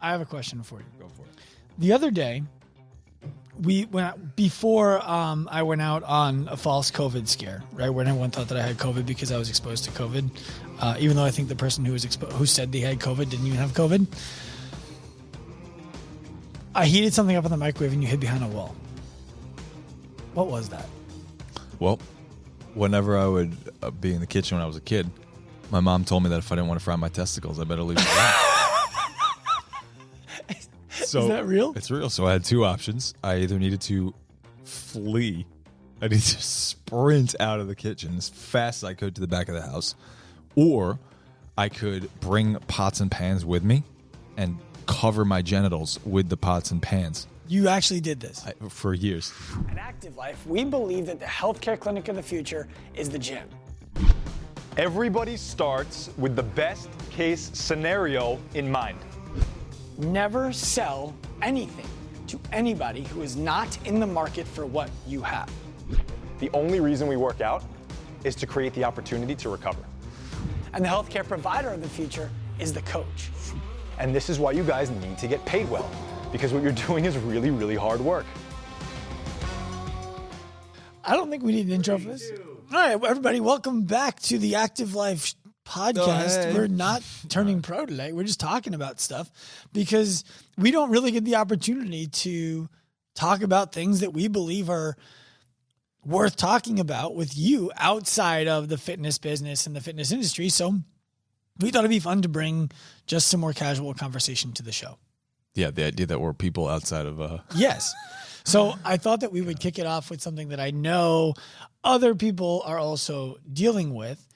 I have a question for you. Go for it. The other day, before I went out on a false COVID scare, right, when everyone thought that I had COVID because I was exposed to COVID, even though I think the person who said they had COVID didn't even have COVID. I heated something up in the microwave and you hid behind a wall. What was that? Well, whenever I would be in the kitchen when I was a kid, my mom told me that if I didn't want to fry my testicles, I better leave it alone. So is that real? It's real. So I had two options. I either needed to flee. I needed to sprint out of the kitchen as fast as I could to the back of the house. Or I could bring pots and pans with me and cover my genitals with the pots and pans. You actually did this? For years. At Active Life, we believe that the healthcare clinic of the future is the gym. Everybody starts with the best case scenario in mind. Never sell anything to anybody who is not in the market for what you have. The only reason we work out is to create the opportunity to recover. And the healthcare provider of the future is the coach. And this is why you guys need to get paid well, because what you're doing is really, really hard work. I don't think we need an intro for this. All right, everybody, welcome back to the Active Life podcast. We're not turning pro today. We're just talking about stuff because we don't really get the opportunity to talk about things that we believe are worth talking about with you outside of the fitness business and the fitness industry. So we thought it'd be fun to bring just some more casual conversation to the show. Yeah, the idea that we're people outside of... Yes. So I thought that we would kick it off with something that I know other people are also dealing with.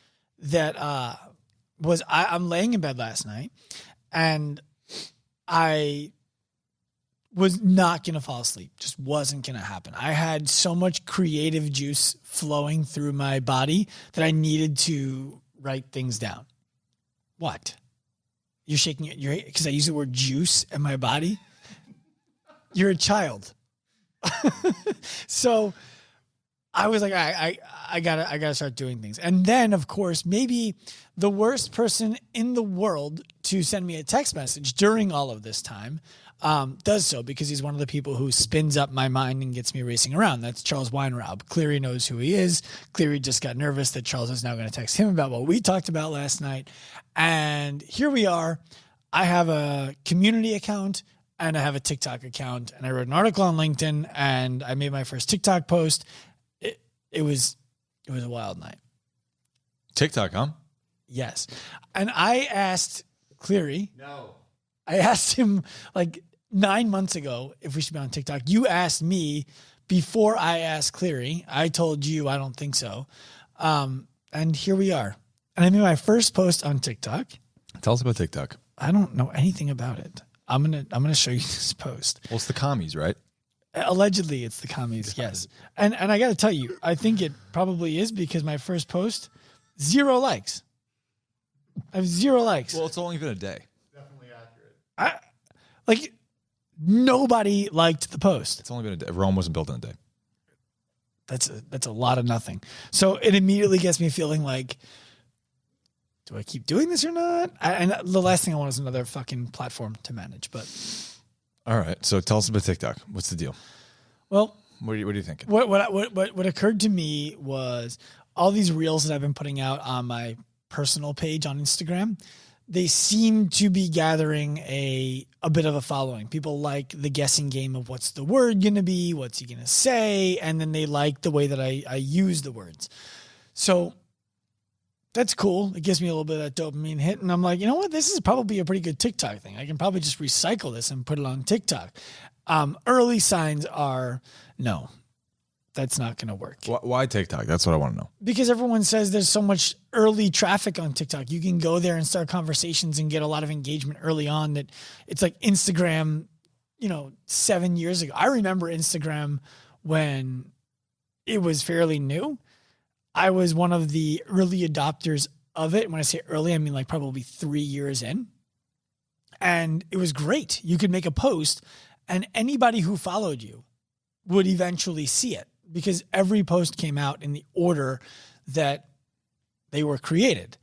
That I'm laying in bed last night and I was not going to fall asleep. Just wasn't going to happen. I had so much creative juice flowing through my body that I needed to write things down. What? You're shaking it because I use the word juice in my body. You're a child. So I was like, I gotta start doing things. And then, of course, maybe the worst person in the world to send me a text message during all of this time does so because he's one of the people who spins up my mind and gets me racing around. That's Charles Weinraub. Cleary knows who he is. Cleary just got nervous that Charles is now going to text him about what we talked about last night. And here we are. I have a community account and I have a TikTok account. And I wrote an article on LinkedIn and I made my first TikTok post. It was a wild night. TikTok, huh? Yes. And I asked Cleary. No. I asked him like 9 months ago if we should be on TikTok. You asked me before I asked Cleary. I told you I don't think so. And here we are. And I made my first post on TikTok. Tell us about TikTok. I don't know anything about it. I'm gonna show you this post. Well, it's the commies, right? Allegedly, it's the commies, yes. And I got to tell you, I think it probably is because my first post, 0 likes. I have 0 likes. Well, it's only been a day. Definitely accurate. Nobody liked the post. It's only been a day. Rome wasn't built in a day. That's a lot of nothing. So it immediately gets me feeling like, do I keep doing this or not? And the last thing I want is another fucking platform to manage, but... All right. So tell us about TikTok. What's the deal? Well, what are you thinking? What occurred to me was all these reels that I've been putting out on my personal page on Instagram. They seem to be gathering a bit of a following. People like the guessing game of what's the word going to be, what's he going to say, and then they like the way that I use the words. So that's cool. It gives me a little bit of that dopamine hit. And I'm like, you know what? This is probably a pretty good TikTok thing. I can probably just recycle this and put it on TikTok. Early signs are, no, that's not going to work. Why TikTok? That's what I want to know. Because everyone says there's so much early traffic on TikTok. You can go there and start conversations and get a lot of engagement early on that it's like Instagram, 7 years ago. I remember Instagram when it was fairly new. I was one of the early adopters of it. When I say early, I mean like probably 3 years in. And it was great. You could make a post and anybody who followed you would eventually see it because every post came out in the order that they were created.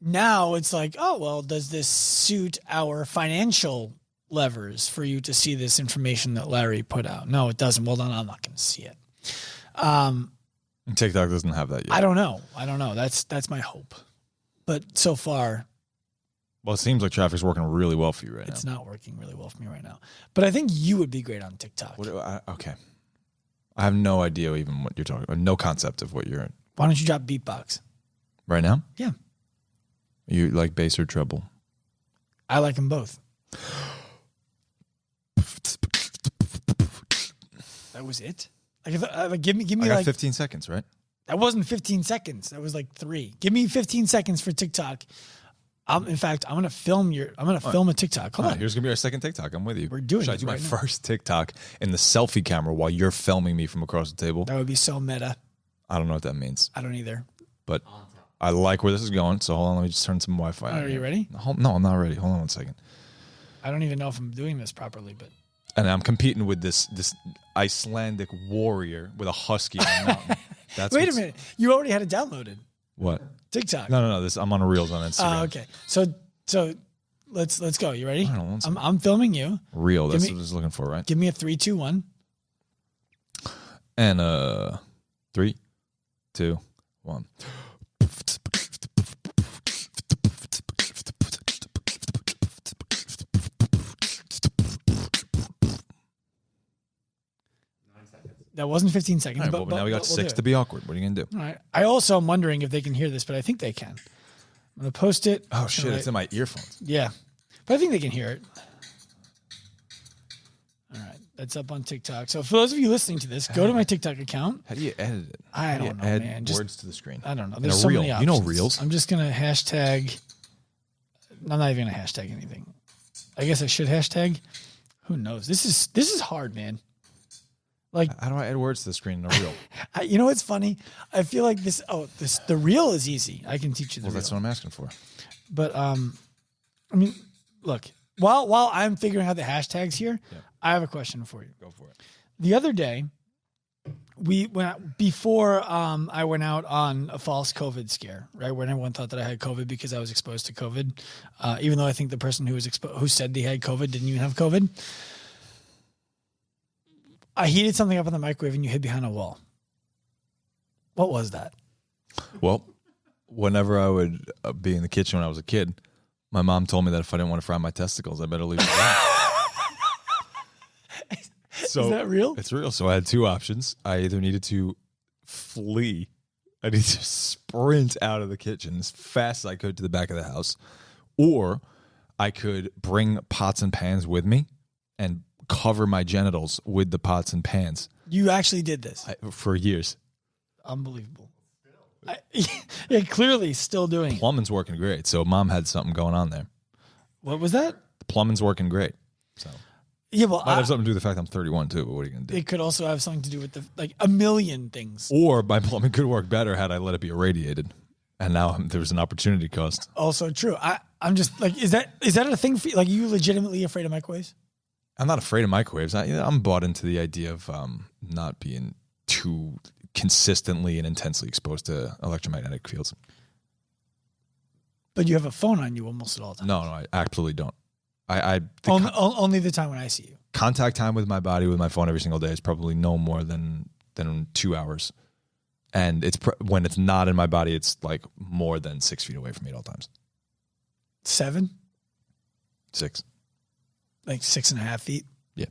now it's like, oh, well, does this suit our financial levers for you to see this information that Larry put out? No, it doesn't. Well, then I'm not going to see it. TikTok doesn't have that yet. I don't know. That's my hope. But so far, Well, it seems like traffic's working really well for you right it's now. not working really well for me right now. But I think you would be great on TikTok. Okay. I have no idea even what you're talking about. No concept of what you're in. Why don't you drop beatbox? Right now? Yeah. You like bass or treble? I like them both. That was it? Give me I got like 15 seconds, right? that wasn't 15 seconds. That was like 3. Give me 15 seconds for TikTok. In fact, I'm gonna film a TikTok. Hold All right, on. here's gonna be our second TikTok. I'm with you. We're doing Should I it do right my now. first TikTok in the selfie camera while you're filming me from across the table? That would be so meta. I don't know what that means, I don't either. but I like where this is going. So hold on, let me just turn some Wi-Fi. Are on you here. ready? No, I'm not ready. Hold on one second. I don't even know if I'm doing this properly, but And I'm competing with this Icelandic warrior with a husky on a mountain. That's wait a minute. You already had it downloaded. What? TikTok. No. I'm on Reels on Instagram. Okay. So let's go. You ready? Hold on one second. I'm filming you. Reel. That's me- what I was looking for, right? Give me a 3, 2, 1. And 3, 2, 1. That wasn't 15 seconds. All right, well, now we got we'll 6 do to it. be awkward. What are you gonna do? All right. I also am wondering if they can hear this, but I think they can. I'm gonna post it. Oh shit! It's in my earphones. Yeah, but I think they can hear it. All right, that's up on TikTok. So for those of you listening to this, go to my TikTok account. How do you edit it? I How do don't you know, add man. words to the screen. I don't know. In There's a so reel. many You know options. Reels. I'm just gonna hashtag. I'm not even gonna hashtag anything. I guess I should hashtag. Who knows? This is hard, man. Like, How do I add words to the screen in a reel? you know what's funny? I feel like the reel is easy. I can teach you the Well, reel. that's what I'm asking for. But I mean, look, while I'm figuring out the hashtags here, Yeah. I have a question for you. Go for it. The other day, before I went out on a false COVID scare, right, when everyone thought that I had COVID because I was exposed to COVID, even though I think the person who said they had COVID didn't even have COVID. I heated something up in the microwave and you hid behind a wall. What was that? Well, whenever I would be in the kitchen when I was a kid, my mom told me that if I didn't want to fry my testicles, I better leave it alone. So Is that real? It's real. So I had 2 options. I either needed to flee, I needed to sprint out of the kitchen as fast as I could to the back of the house, or I could bring pots and pans with me and cover my genitals with the pots and pans You actually did this. for years. Unbelievable. Yeah, clearly still doing it. Plumbing's working great. So mom had something going on there. What was that? The plumbing's working great. So Yeah, well, might have something to do with the fact I'm 31 too, but what are you going to do? it could also have something to do with a million things. Or my plumbing could work better had I let it be irradiated. And now there's an opportunity cost. Also true. I'm just like, is that a thing for you? Like, you legitimately afraid of microwaves? I'm not afraid of microwaves. I'm bought into the idea of not being too consistently and intensely exposed to electromagnetic fields. But you have a phone on you almost at all times. No, I absolutely don't. Only the time when I see you. Contact time with my body with my phone every single day is probably no more than 2 hours. And when it's not in my body, it's like more than 6 feet away from me at all times. 7? 6. Like 6.5 feet? Yeah.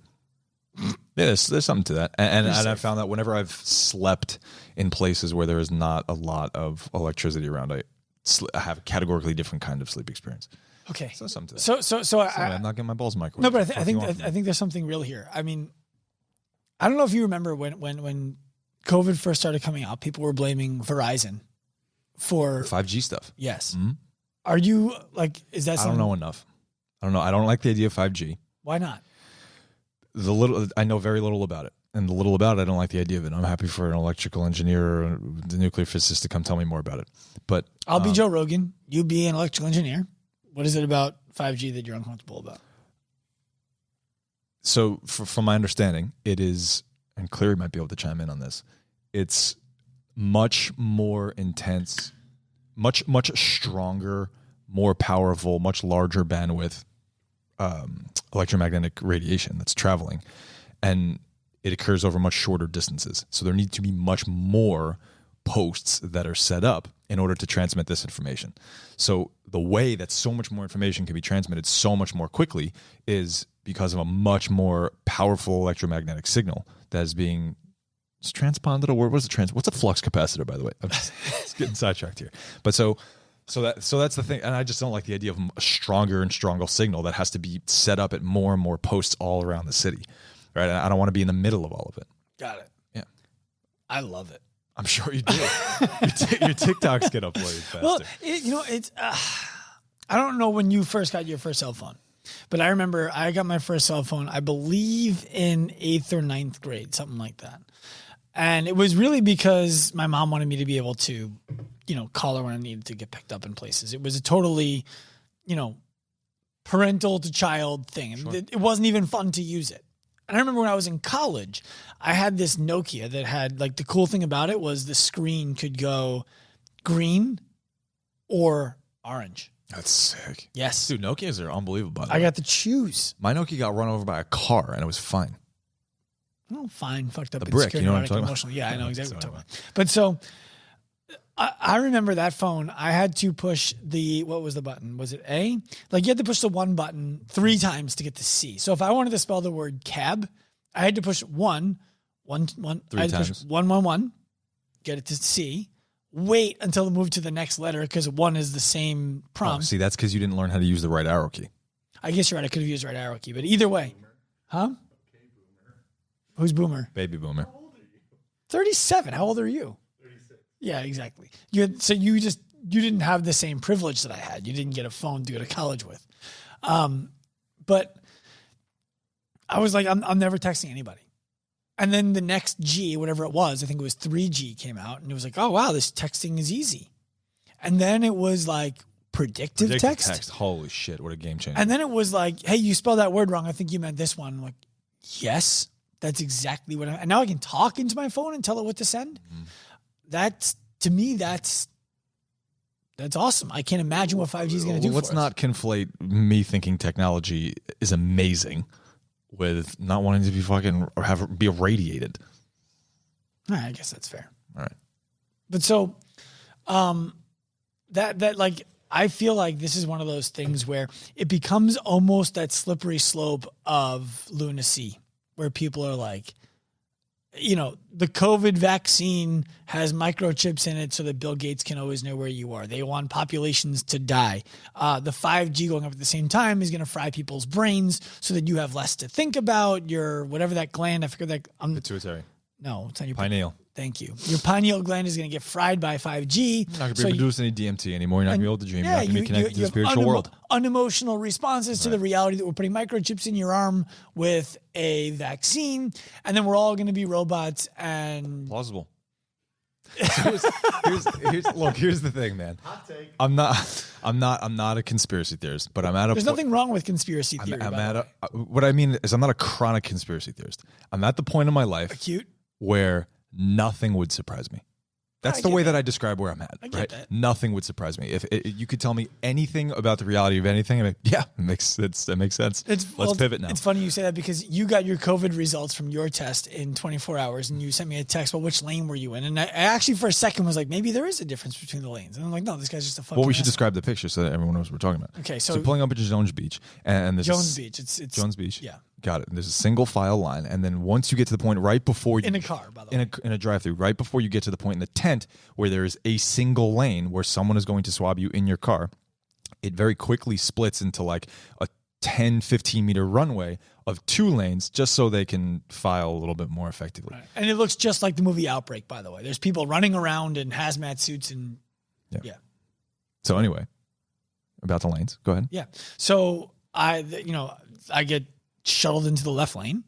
Yeah, there's something to that. And You're I safe. found that whenever I've slept in places where there is not a lot of electricity around, I have a categorically different kind of sleep experience. Okay. So something to that. So Sorry, I'm not getting my balls microwaved. no, but What I do you want from me? think there's something real here. I mean, I don't know if you remember when COVID first started coming out, people were blaming Verizon for 5G stuff. yes. Mhm. Are you like? Is that I something? don't know enough. I don't know. I don't like the idea of 5G. Why not? I know very little about it. And the little about it, I don't like the idea of it. I'm happy for an electrical engineer or the nuclear physicist to come tell me more about it. But I'll be Joe Rogan. You be an electrical engineer. What is it about 5G that you're uncomfortable about? So from my understanding, it is, and Cleary might be able to chime in on this, it's much more intense, much stronger, more powerful, much larger bandwidth electromagnetic radiation that's traveling, and it occurs over much shorter distances. So there need to be much more posts that are set up in order to transmit this information. So the way that so much more information can be transmitted so much more quickly is because of a much more powerful electromagnetic signal that is being transponded. Or what's a flux capacitor, by the way? I'm just getting sidetracked here. But so that's the thing, and I just don't like the idea of a stronger and stronger signal that has to be set up at more and more posts all around the city, right? I don't want to be in the middle of all of it. Got it. Yeah, I love it. I'm sure you do. your TikToks get uploaded faster. Well, it's. I don't know when you first got your first cell phone, but I remember I got my first cell phone, I believe, in 8th or 9th grade, something like that. And it was really because my mom wanted me to be able to, call her when I needed to get picked up in places. It was a totally, parental to child thing. And it wasn't even fun to use it. And I remember when I was in college, I had this Nokia that had, the cool thing about it was the screen could go green or orange. That's sick. Yes. Dude, Nokias are unbelievable, by the way. I got to choose. My Nokia got run over by a car, and it was fine. Oh, fine. Fucked up. The brick, you know what I'm talking about? Yeah, I know exactly what I'm talking about. But so I remember that phone. I had to push what was the button? Was it A? You had to push the one button 3 times to get to C. So if I wanted to spell the word cab, I had to push 1, 1, 1. 3 I had to times. push 1, 1, 1, get it to C. Wait until it moved to the next letter because 1 is the same prompt. See, that's because you didn't learn how to use the right arrow key. I guess you're right. I could have used the right arrow key, but either way. Huh? Who's Boomer? Baby boomer. 37. How old are you? 36. Yeah, exactly. You didn't have the same privilege that I had. You didn't get a phone to go to college with. But I was like, I'm never texting anybody. And then the next G, whatever it was, I think it was 3G came out, and it was like, oh wow, this texting is easy. And then it was like predictive text. Holy shit, what a game changer. And then it was like, hey, you spelled that word wrong. I think you meant this one. I'm like, yes. That's exactly what and now I can talk into my phone and tell it what to send. That's, to me, that's awesome. I can't imagine what 5G is going to do. Let's not conflate me thinking technology is amazing with not wanting to be fucking or be irradiated. All right, I guess that's fair. All right. But so that I feel like this is one of those things where it becomes almost that slippery slope of lunacy, where people are like, the COVID vaccine has microchips in it so that Bill Gates can always know where you are. They want populations to die. The 5G going up at the same time is going to fry people's brains so that you have less to think about. Your whatever that gland, I forget that. Pituitary. No, it's not your pineal. Thank you. Your pineal gland is going to get fried by 5G. You're not going to be able to produce any DMT anymore. You're not going to be able to dream. You're not going to be connected to the spiritual world. Unemotional responses to the reality that we're putting microchips in your arm with a vaccine, and then we're all going to be robots and plausible. Here's the thing, man. Hot take. I'm not a conspiracy theorist, but I'm at a. There's nothing wrong with conspiracy theory. What I mean is, I'm not a chronic conspiracy theorist. I'm at the point in my life acute where nothing would surprise me. That's the way that I describe where I'm at. Right? That. Nothing would surprise me. If you could tell me anything about the reality of anything, I'm like, yeah, that makes sense. Let's pivot now. It's funny you say that because you got your COVID results from your test in 24 hours and you sent me a text, well, which lane were you in? And I actually for a second was like, maybe there is a difference between the lanes. And I'm like, no, this guy's just a fucking Well, we should asshole. describe the picture so that everyone knows what we're talking about. Okay, so pulling up at Jones Beach. And there's Jones Beach. It's Jones Beach. Yeah. Got it. And there's a single file line. And then once you get to the point right before you... In a car, by the way. In a drive-through, right before you get to the point in the tent where there is a single lane where someone is going to swab you in your car, it very quickly splits into like a 10, 15-meter runway of 2 lanes just so they can file a little bit more effectively. Right. And it looks just like the movie Outbreak, by the way. There's people running around in hazmat suits and... Yeah. So anyway, about the lanes. Go ahead. Yeah. So I get shuttled into the left lane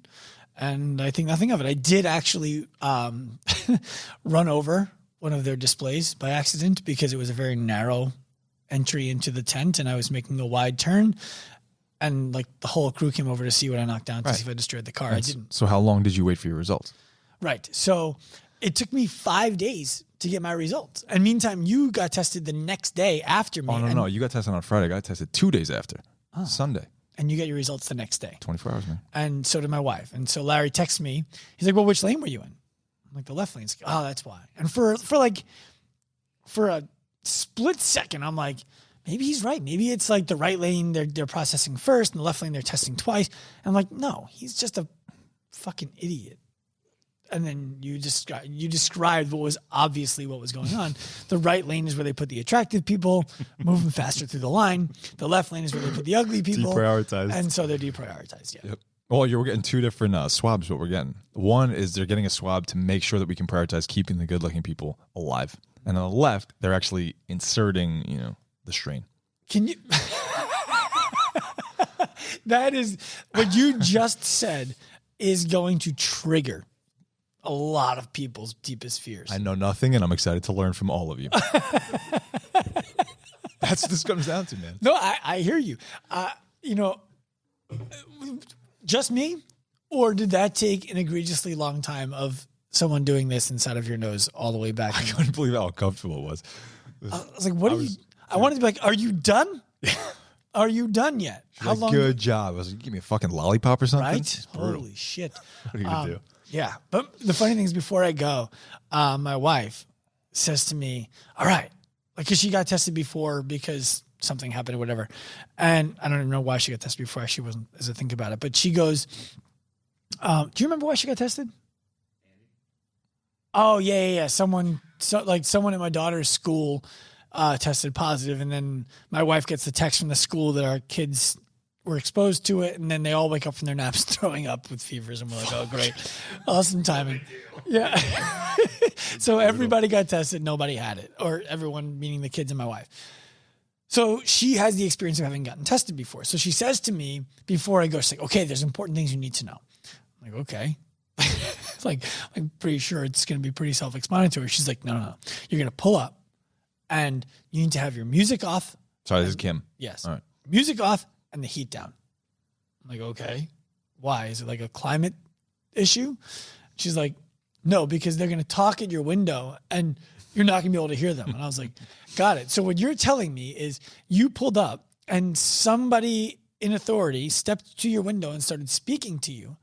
and I think nothing of it. I did actually run over one of their displays by accident because it was a very narrow entry into the tent and I was making a wide turn and like the whole crew came over to see what I knocked down to see if I destroyed the car. I didn't. So how long did you wait for your results? Right. So it took me 5 days to get my results. And meantime, you got tested the next day after me. Oh, no. You got tested on Friday. I got tested 2 days after. Sunday. And you get your results the next day. 24 hours, man. And so did my wife. And so Larry texts me. He's like, well, which lane were you in? I'm like, the left lane. He's like, oh, that's why. And for a split second, I'm like, maybe he's right. Maybe it's like the right lane they're processing first and the left lane they're testing twice. And I'm like, no, he's just a fucking idiot. And then you described what was obviously what was going on. The right lane is where they put the attractive people, moving faster through the line. The left lane is where they put the ugly people. Deprioritized. And so they're deprioritized, yeah. Yep. Well, we're getting two different swabs, what we're getting. One is they're getting a swab to make sure that we can prioritize keeping the good-looking people alive. And on the left, they're actually inserting, the strain. Can you... That is... What you just said is going to trigger a lot of people's deepest fears. I know nothing, and I'm excited to learn from all of you. That's what this comes down to, man. No, I hear you. Just me? Or did that take an egregiously long time of someone doing this inside of your nose all the way back? I couldn't believe how uncomfortable it was. I was like, what are you... I wanted to be like, are you done? Are you done yet? How long? Good job. I was like, give me a fucking lollipop or something. Right? Holy shit. What are you going to do? Yeah. But the funny thing is, before I go, my wife says to me, all right, because she got tested before because something happened or whatever. And I don't even know why she got tested before. She wasn't, as I think about it. But she goes, do you remember why she got tested? Oh, yeah. Someone in my daughter's school tested positive, and then my wife gets the text from the school that our kids were exposed to it, and then they all wake up from their naps throwing up with fevers, and we're like, oh, great. Awesome timing. Yeah. So everybody got tested. Nobody had it, or everyone, meaning the kids and my wife. So she has the experience of having gotten tested before. So she says to me before I go, she's like, okay, there's important things you need to know. I'm like, okay. It's like, I'm pretty sure it's going to be pretty self-explanatory. She's like, no. You're going to pull up, and you need to have your music off. Sorry, this is Kim. Yes. All right. Music off and the heat down. I'm like, okay. Why? Is it like a climate issue? She's like, no, because they're going to talk at your window and you're not going to be able to hear them. And I was like, got it. So what you're telling me is you pulled up and somebody in authority stepped to your window and started speaking to you.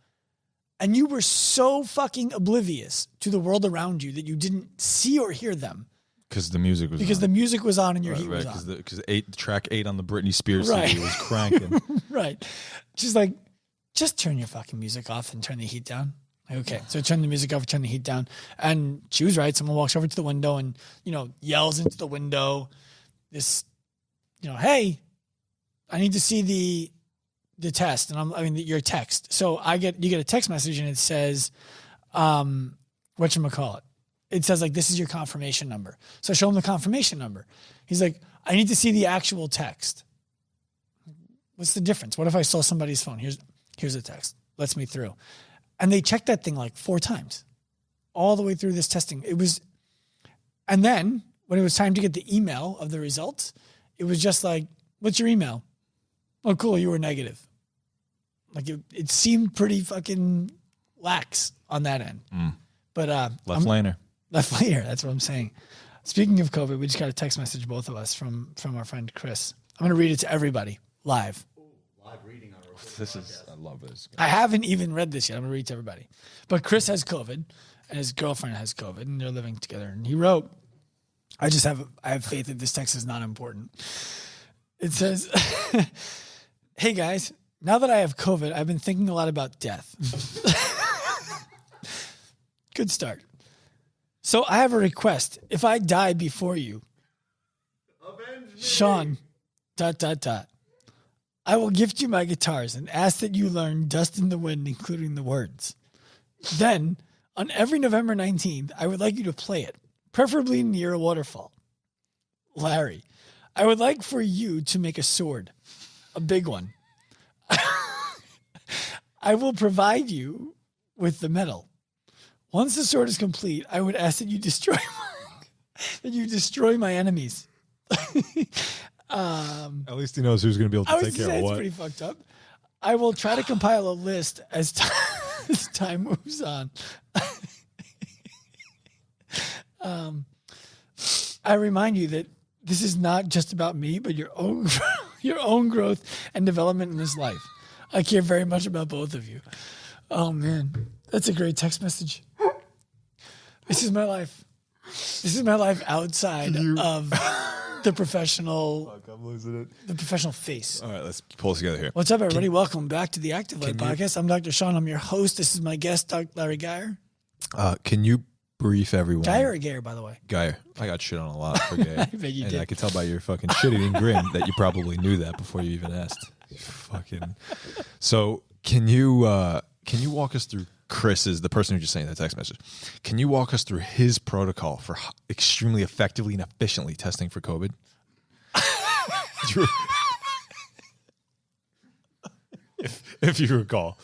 And you were so fucking oblivious to the world around you that you didn't see or hear them. Because the music was the music was on and your heat was on. Because track 8 on the Britney Spears Right. CD was cranking. Right. She's like, just turn your fucking music off and turn the heat down. Like, okay. So turn the music off and turn the heat down. And she was right. Someone walks over to the window and, yells into the window this, hey, I need to see the test. And your text. So you get a text message and it says, whatchamacallit? It says like, this is your confirmation number. So I show him the confirmation number. He's like, I need to see the actual text. What's the difference? What if I stole somebody's phone? Here's the text. Lets me through. And they checked that thing like 4 times all the way through this testing. And then when it was time to get the email of the results, it was just like, what's your email? Oh, cool. You were negative. Like it seemed pretty fucking lax on that end. But Left laner. That's what I'm saying. Speaking of COVID, we just got a text message, both of us, from our friend Chris. I'm going to read it to everybody live. Live reading on I love this. I haven't even read this yet. I'm going to read it to everybody. But Chris has COVID, and his girlfriend has COVID, and they're living together. And he wrote, I have faith that this text is not important. It says, hey guys, now that I have COVID, I've been thinking a lot about death. Good start. So I have a request. If I die before you, Sean, ... I will gift you my guitars and ask that you learn Dust in the Wind, including the words. Then, on every November 19th, I would like you to play it, preferably near a waterfall. Larry, I would like for you to make a sword, a big one. I will provide you with the metal. Once the sword is complete, I would ask that you destroy my enemies. At least he knows who's going to be able to take care of what. It's pretty fucked up. I will try to compile a list as time moves on. I remind you that this is not just about me, but your own your own growth and development in this life. I care very much about both of you. Oh man, that's a great text message. This is my life. This is my life outside of the professional. Fuck, I'm losing it. The professional face. All right, let's pull this together here. What's up, everybody? Welcome back to the Active Life Podcast. I'm Dr. Sean. I'm your host. This is my guest, Dr. Larry Gaier. Can you brief everyone? Gaier or Gaier, by the way? Gaier. I got shit on a lot for Gaier. I bet you and did. I could tell by your fucking shit-eating grin that you probably knew that before you even asked. Fucking. So can you walk us through Chris's, the person who just sent that text message? Can you walk us through his protocol for extremely effectively and efficiently testing for COVID? if you recall.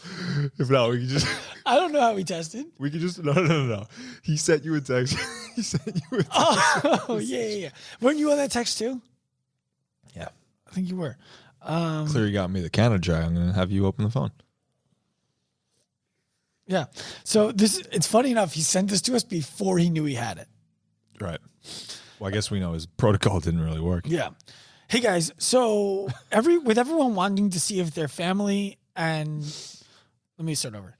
If not, we could just. I don't know how we tested. We could just no. He sent you a text. He sent you a text. Oh, yeah. Weren't you on that text too? Yeah. I think you were. Clearly got me the Canada dry. I'm going to have you open the phone. Yeah. So it's funny enough, he sent this to us before he knew he had it. Right. Well, I guess we know his protocol didn't really work. Yeah. Hey guys, so with everyone wanting to see if their family and let me start over.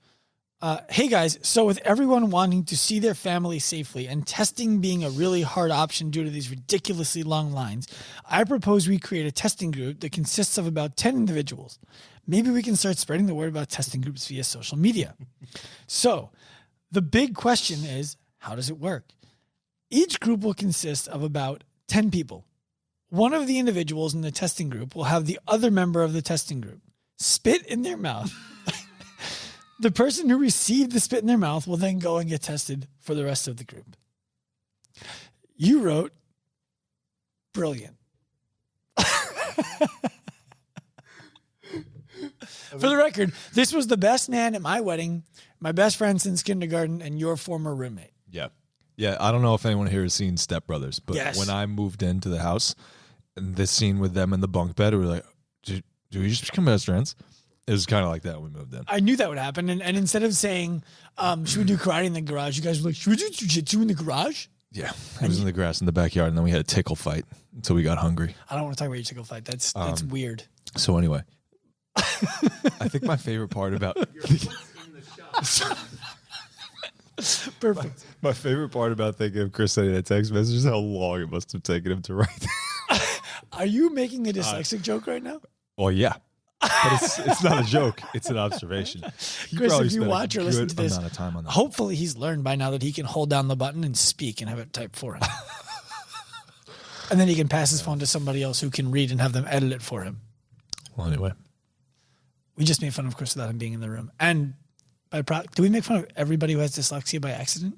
Hey guys, so with everyone wanting to see their family safely and testing being a really hard option due to these ridiculously long lines, I propose we create a testing group that consists of about 10 individuals. Maybe we can start spreading the word about testing groups via social media. So the big question is, how does it work? Each group will consist of about 10 people. One of the individuals in the testing group will have the other member of the testing group spit in their mouth. The person who received the spit in their mouth will then go and get tested for the rest of the group. You wrote, brilliant. For the record, this was the best nan at my wedding, my best friend since kindergarten, and your former roommate. Yeah. Yeah, I don't know if anyone here has seen Step Brothers, but Yes. when I moved into the house, and this scene with them in the bunk bed, we were like, do we just become best friends? It was kind of like that when we moved in. I knew that would happen. And instead of saying, should we do karate in the garage? You guys were like, should we do jiu-jitsu in the garage? Yeah. It was in the grass in the backyard, and then we had a tickle fight until we got hungry. I don't want to talk about your tickle fight. That's weird. So anyway, I think my favorite part about... Perfect. My favorite part about thinking of Chris sending that text message is how long it must have taken him to write. Are you making a dyslexic joke right now? Well, yeah. But it's not a joke. It's an observation. He Chris, probably if you spent a watch or listen to good this, amount of time on that. hopefully he's learned by now that he can hold down the button and speak and have it typed for him. And then he can pass his phone to somebody else who can read and have them edit it for him. Well, anyway. We just made fun of Chris without him being in the room. And do we make fun of everybody who has dyslexia by accident?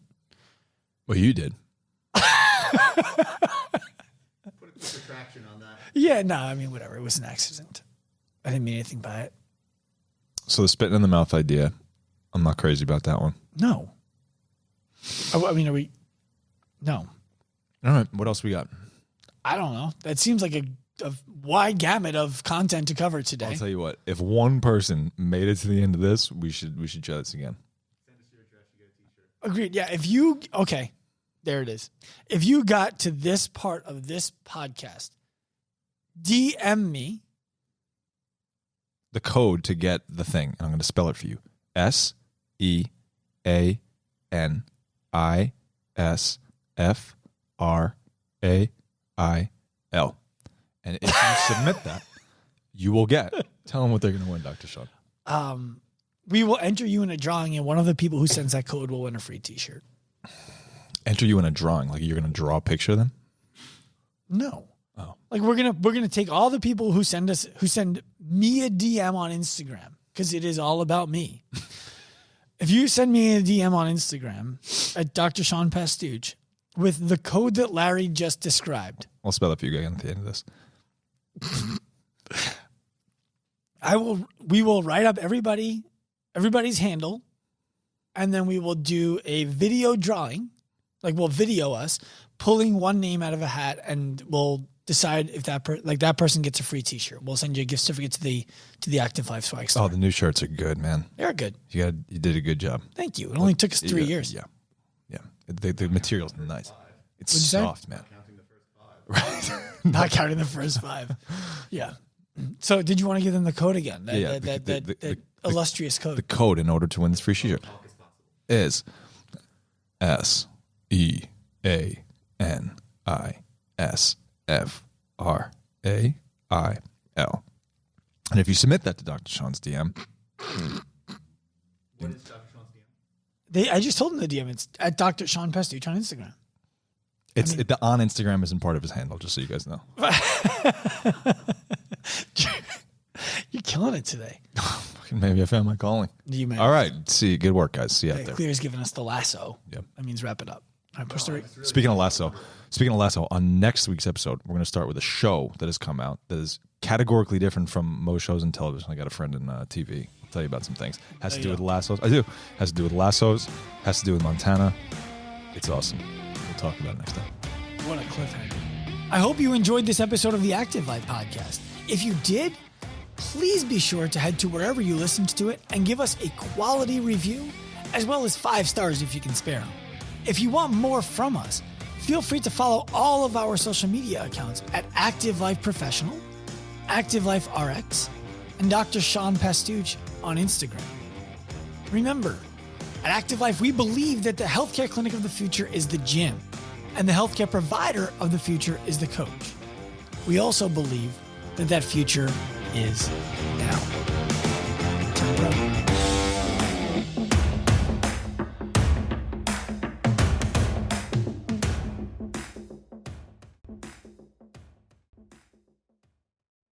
Well, you did. Put a quick retraction on that. Yeah, no, I mean, whatever. It was an accident. I didn't mean anything by it. So the spitting in the mouth idea, I'm not crazy about that one. No. I mean, are we? No. All right. What else we got? I don't know. That seems like a wide gamut of content to cover today. I'll tell you what. If one person made it to the end of this, we should try this again. Send us your address, you get a t-shirt. Agreed. Yeah. Okay, there it is. If you got to this part of this podcast, DM me The code to get the thing. I'm going to spell it for you. SEANISFRAIL. And if you submit that, you will get. Tell them what they're going to win, Dr. Sean. we will enter you in a drawing, and one of the people who sends that code will win a free t-shirt. Enter you in a drawing? Like you're going to draw a picture of them? No. Oh. Like we're gonna take all the people who send me a DM on Instagram, because it is all about me. If you send me a DM on Instagram at Dr. Sean Pastuch with the code that Larry just described, I'll spell it for you again at the end of this. we will write up everybody's handle, and then we will do a video drawing. Like we'll video us pulling one name out of a hat, and we'll decide if that person gets a free t-shirt. We'll send you a gift certificate to the Active Life Swag store. Oh, the new shirts are good, man. They're good. You did a good job. Thank you. It only took us 3 years. Yeah. The material's nice. It's What'd you say? soft, man. Counting the first 5. Not counting the first 5. Yeah. So did you want to give them the code again? Yeah, That illustrious code. The code in order to win this free shirt is SEANISFRAIL. And if you submit that to Dr. Sean's DM, What is Dr. Sean's DM? I just told him the DM. It's at Dr. Sean Pestuch on Instagram. the on Instagram isn't part of his handle, just so you guys know. You're killing it today. Maybe I found my calling. You may. All right. See you. Good work, guys. See you out there. Clear's giving us the lasso. Yep. That means wrap it up. All right, push the Speaking of lasso, on next week's episode, we're going to start with a show that has come out that is categorically different from most shows in television. I got a friend in TV. I'll tell you about some things. Has to do with lassos. I do. Has to do with lassos. Has to do with Montana. It's awesome. We'll talk about it next time. What a cliffhanger. I hope you enjoyed this episode of the Active Life podcast. If you did, please be sure to head to wherever you listened to it and give us a quality review, as well as 5 stars if you can spare them. If you want more from us, feel free to follow all of our social media accounts at Active Life Professional, Active Life RX, and Dr. Sean Pestuch on Instagram. Remember, at Active Life, we believe that the healthcare clinic of the future is the gym, and the healthcare provider of the future is the coach. We also believe that future is now. Time, bro.